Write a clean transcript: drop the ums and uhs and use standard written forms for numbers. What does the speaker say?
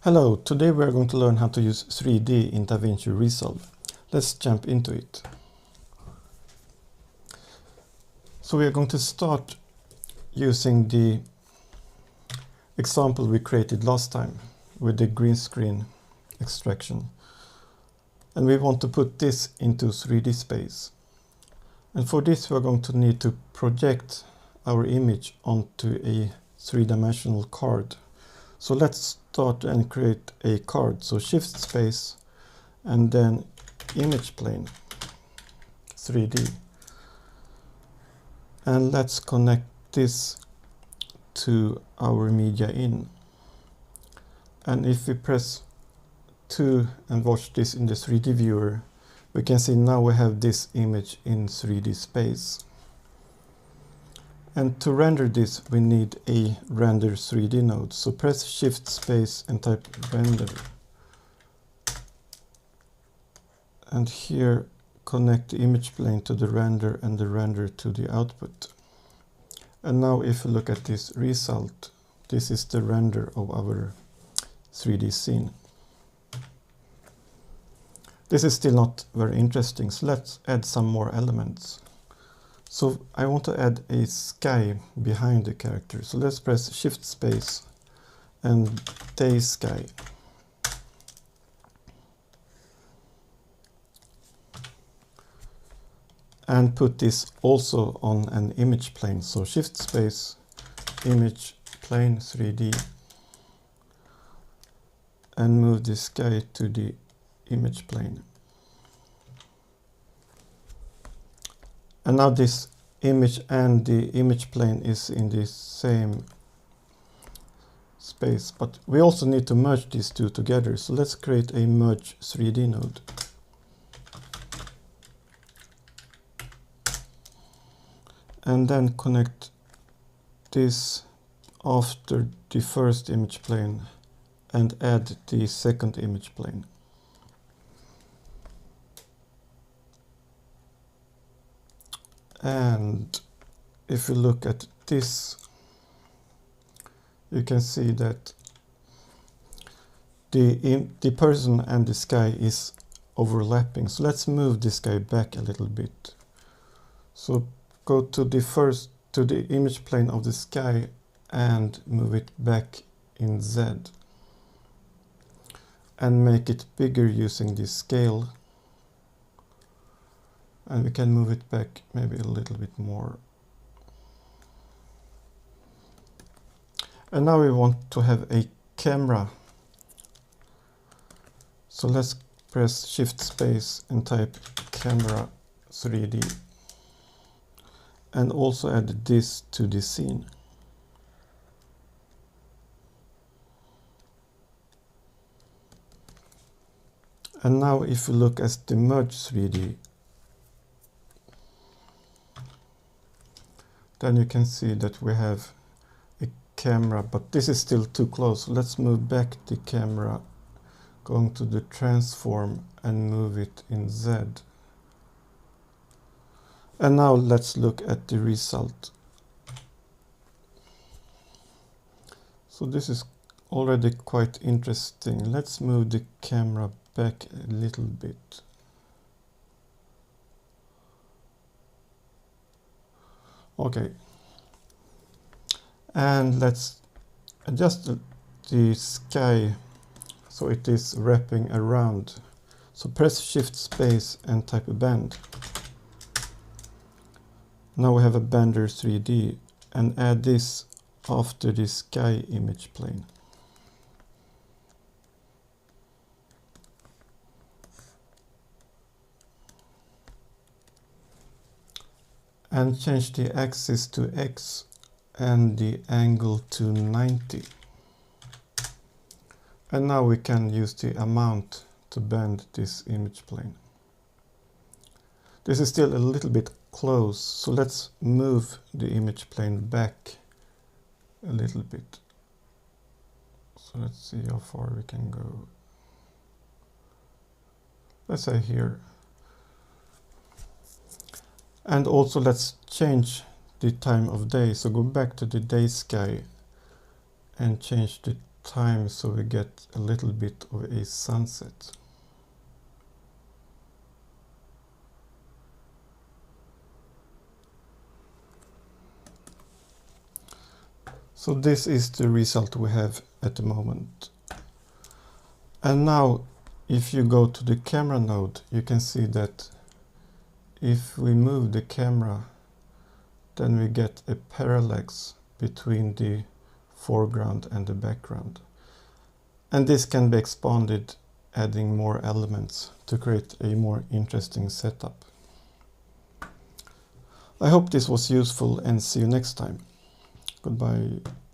Hello, today we are going to learn how to use 3D in DaVinci Resolve. Let's jump into it. So we are going to start using the example we created last time with the green screen extraction. And we want to put this into 3D space. And for this we are going to need to project our image onto a three-dimensional card. So let's start and create a card. So shift space and then image plane 3D. And let's connect this to our media in. And if we press 2 and watch this in the 3D viewer, we can see now we have this image in 3D space. And to render this, we need a render 3D node. So press shift space and type render. And here connect the image plane to the render and the render to the output. And now if you look at this result, this is the render of our 3D scene. This is still not very interesting, so let's add some more elements. So I want to add a sky behind the character. So let's press shift space and day sky. And put this also on an image plane. So shift space, image plane 3D. And move the sky to the image plane. And now this image and the image plane is in the same space, but we also need to merge these two together. So let's create a merge 3D node. And then connect this after the first image plane and add the second image plane. And if you look at this, you can see that the person and the sky is overlapping. So let's move this guy back a little bit. So go to the image plane of the sky and move it back in Z. And make it bigger using this scale. And we can move it back maybe a little bit more. And now we want to have a camera. So let's press shift space and type camera 3D. And also add this to the scene. And now if you look at the merge 3D, then you can see that we have a camera, but this is still too close. So let's move back the camera, going to the transform and move it in Z. And now let's look at the result. So this is already quite interesting. Let's move the camera back a little bit. Okay, and let's adjust the sky so it is wrapping around. So press shift space and type a band. Now we have a bender 3D and add this after the sky image plane. And change the axis to X and the angle to 90. And now we can use the amount to bend this image plane. This is still a little bit close, so let's move the image plane back a little bit. So let's see how far we can go. Let's say here. And also let's change the time of day. So go back to the day sky and change the time so we get a little bit of a sunset. So this is the result we have at the moment. And now if you go to the camera node, you can see that if we move the camera, then we get a parallax between the foreground and the background. And this can be expanded, adding more elements to create a more interesting setup. I hope this was useful and see you next time. Goodbye.